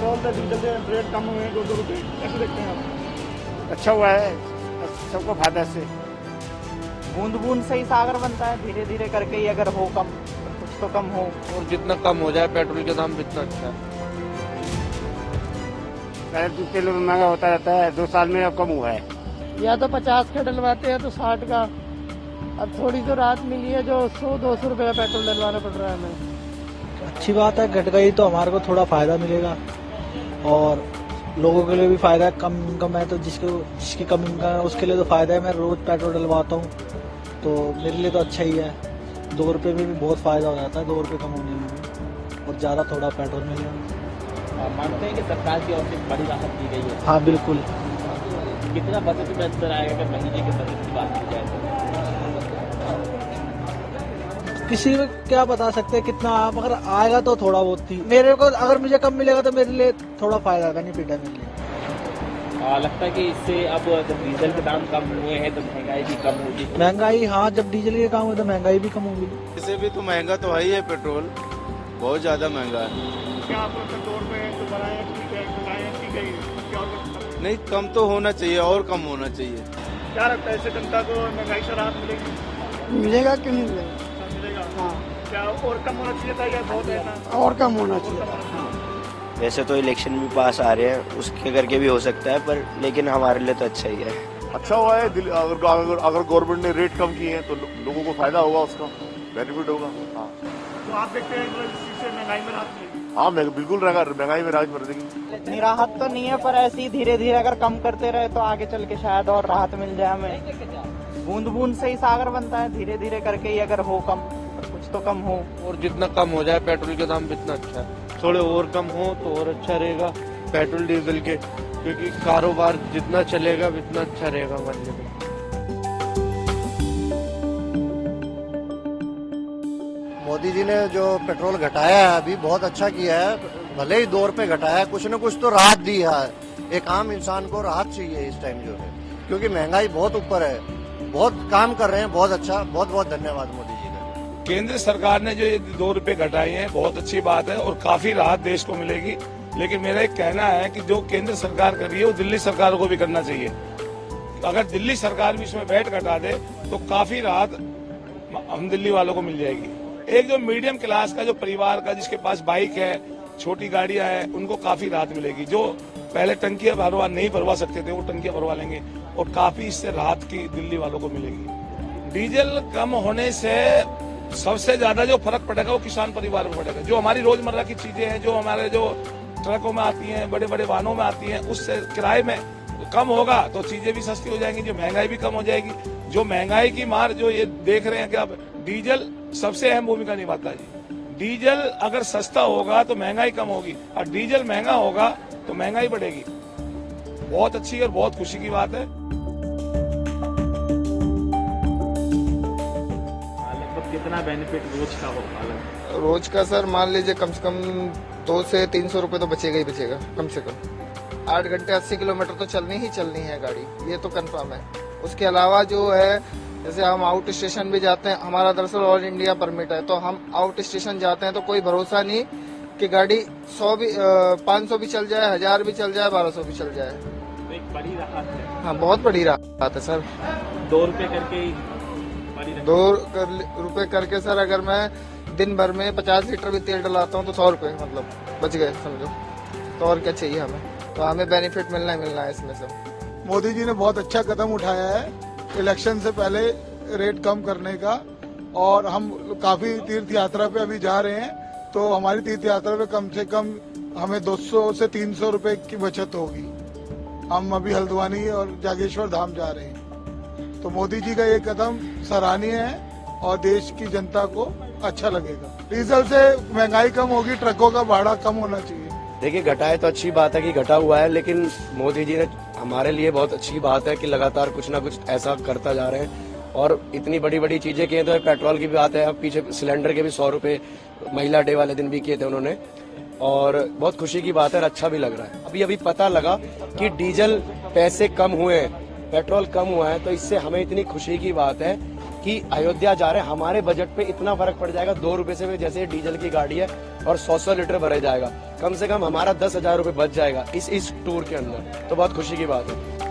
Petrol से diesel से rate कम हुए हैं 2-2 रुपये, कैसे देखते हैं आप? अच्छा हुआ है, सबको फायदा से। बूंद बूंद से ही सागर बनता है, धीरे धीरे करके ही अगर हो कम तो कुछ तो कम हो। और जितना कम हो जाए पेट्रोल के दाम जितना अच्छा है। पहले 2 किलो महंगा होता रहता है, 2 साल में अब कम हुआ है। या तो 50 का डलवाते हैं तो 60 का, अब थोड़ी तो राहत मिली है जो 100-200 रुपये का पेट्रोल डलवाना पड़ रहा है हमें। अच्छी बात है, घट गई तो हमारे को थोड़ा फायदा मिलेगा और लोगों के लिए भी फायदा है। कम इनकम है तो जिसकी कम इनकम है उसके लिए तो फायदा है। मैं रोज पेट्रोल डलवाता हूँ तो मेरे लिए तो अच्छा ही है। 2 रुपये में भी बहुत फायदा हो जाता है, 2 रुपये कम होने में भी, और ज्यादा थोड़ा पेट्रोल मिल जाए। मानते हैं कि सरकार की ओर से बड़ी राहत दी गई है। हाँ बिल्कुल। कितना बजट में अंतर आएगा अगर महीने के बजट की बात की जाए तो? किसी को क्या बता सकते हैं कितना, मगर आएगा तो थोड़ा बहुत ही। मेरे को अगर मुझे कम मिलेगा तो मेरे लिए थोड़ा फायदा बेनिफिट है मेरे लिए। लगता है कि इससे अब जब डीजल के दाम कम हुए हैं तो महंगाई भी कम होगी। महंगाई, हाँ, जब डीजल के काम हुए तो महंगाई भी कम होगी। इससे भी तो महंगा तो है ही है, पेट्रोल बहुत ज्यादा महंगा है। क्या आप लोग दौर में तो बढ़ाएं, ठीक है, बढ़ाएं, ठीक है, क्या और नहीं, कम तो होना चाहिए और कम होना चाहिए। क्या लगता है इससे जनता को महंगाई से राहत मिलेगी? मिलेगा क्यों नहीं मिलेगा? मिलेगा। हाँ, क्या और कम होना चाहिए था या बहुत है ना? और कम होना चाहिए। वैसे तो इलेक्शन भी पास आ रहे हैं, उसके करके भी हो सकता है, पर लेकिन हमारे लिए तो अच्छा ही है। अच्छा हुआ है। अगर गवर्नमेंट ने रेट कम किए हैं तो लोगों को फायदा होगा, उसका बेनिफिट होगा। हाँ, तो आप देखते हैं इस चीज से महंगाई में राहत मिलेगी? हाँ, बिल्कुल महंगाई में राहत कर देगी। इतनी राहत तो नहीं है, पर ऐसी धीरे धीरे अगर कम करते रहे तो आगे चल के शायद और राहत मिल जाए हमें। बूंद बूंद से ही सागर बनता है, धीरे धीरे करके ही अगर हो कम तो कुछ तो कम हो। और जितना कम हो जाए पेट्रोल के दाम जितना अच्छा है। थोड़े और कम हो तो और अच्छा रहेगा पेट्रोल डीजल के, क्योंकि कारोबार जितना चलेगा उतना अच्छा रहेगा हमारे लिए। मोदी जी ने जो पेट्रोल घटाया है अभी बहुत अच्छा किया है। भले ही 2 रुपये घटाया है, कुछ न कुछ तो राहत दी है। एक आम इंसान को राहत चाहिए इस टाइम जो है, क्योंकि महंगाई बहुत ऊपर है। बहुत काम कर रहे हैं, बहुत अच्छा, बहुत बहुत धन्यवाद मोदी जी का। केंद्र सरकार ने जो ये 2 रुपये घटाए हैं बहुत अच्छी बात है और काफी राहत देश को मिलेगी। लेकिन मेरा एक कहना है कि जो केंद्र सरकार कर रही है वो दिल्ली सरकार को भी करना चाहिए। अगर दिल्ली सरकार भी इसमें वैट घटा दे तो काफी राहत हम दिल्ली वालों को मिल जाएगी। एक जो मीडियम क्लास का जो परिवार का जिसके पास बाइक है, छोटी गाड़ियां हैं, उनको काफी राहत मिलेगी। जो पहले टंकियां नहीं भरवा सकते थे वो टंकियां भरवा लेंगे और काफी इससे राहत की दिल्ली वालों को मिलेगी। डीजल कम होने से सबसे ज्यादा जो फर्क पड़ेगा वो किसान परिवार में पड़ेगा। जो हमारी रोजमर्रा की चीजें हैं, जो हमारे जो ट्रकों में आती हैं, बड़े बड़े वाहनों में आती हैं, उससे किराए में कम होगा तो चीजें भी सस्ती हो जाएंगी, जो महंगाई भी कम हो जाएगी। जो महंगाई की मार जो ये देख रहे हैं कि अब डीजल सबसे अहम भूमिका निभाता है जी। डीजल अगर सस्ता होगा तो महंगाई कम होगी और डीजल महंगा होगा तो महंगाई बढ़ेगी। बहुत अच्छी और बहुत खुशी की बात है। कितना बेनिफिट रोज का होगा? रोज का सर मान लीजिए कम से कम 200 से 300 रुपए तो बचेगा ही बचेगा कम से कम। 8 घंटे 80 किलोमीटर तो चलनी है गाड़ी, ये तो कंफर्म है। उसके अलावा जो है जैसे हम आउट स्टेशन भी जाते हैं, हमारा दरअसल ऑल इंडिया परमिट है, तो हम आउट स्टेशन जाते हैं तो कोई भरोसा नहीं कि गाड़ी 100 भी 500 भी चल जाए, 1000 भी चल जाए, 1200 भी चल जाए। तो एक बड़ी राहत है। हाँ, बहुत बड़ी राहत है सर। 2 रुपये करके 2 रुपए करके सर अगर मैं दिन भर में 50 लीटर भी तेल डलाता हूँ तो 100 रुपए मतलब बच गए समझो। तो और क्या चाहिए हमें, तो हमें बेनिफिट मिलना है इसमें से। मोदी जी ने बहुत अच्छा कदम उठाया है इलेक्शन से पहले रेट कम करने का, और हम काफी तीर्थ यात्रा पे अभी जा रहे हैं तो हमारी तीर्थ यात्रा पे कम से कम हमें 200 से 300 रुपए की बचत होगी। हम अभी हल्द्वानी और जागेश्वर धाम जा रहे हैं, तो मोदी जी का ये कदम सराहनीय है और देश की जनता को अच्छा लगेगा। डीजल से महंगाई कम होगी, ट्रकों का भाड़ा कम होना चाहिए। देखिए, घटाए तो अच्छी बात है कि घटा हुआ है, लेकिन मोदी जी ने हमारे लिए बहुत अच्छी बात है कि लगातार कुछ ना कुछ ऐसा करता जा रहे हैं और इतनी बड़ी बड़ी चीजें किए। तो पेट्रोल की भी बात है, अब पीछे सिलेंडर के भी 100 रुपए महिला डे वाले दिन भी किए थे उन्होंने, और बहुत खुशी की बात है और अच्छा भी लग रहा है। अभी पता लगा कि डीजल पैसे कम हुए हैं, पेट्रोल कम हुआ है, तो इससे हमें इतनी खुशी की बात है कि अयोध्या जा रहे हैं, हमारे बजट पे इतना फर्क पड़ जाएगा 2 रुपए से भी, जैसे डीजल की गाड़ी है और 100 लीटर भरे जाएगा, कम से कम हमारा 10,000 रुपए बच जाएगा इस टूर के अंदर। तो बहुत खुशी की बात है।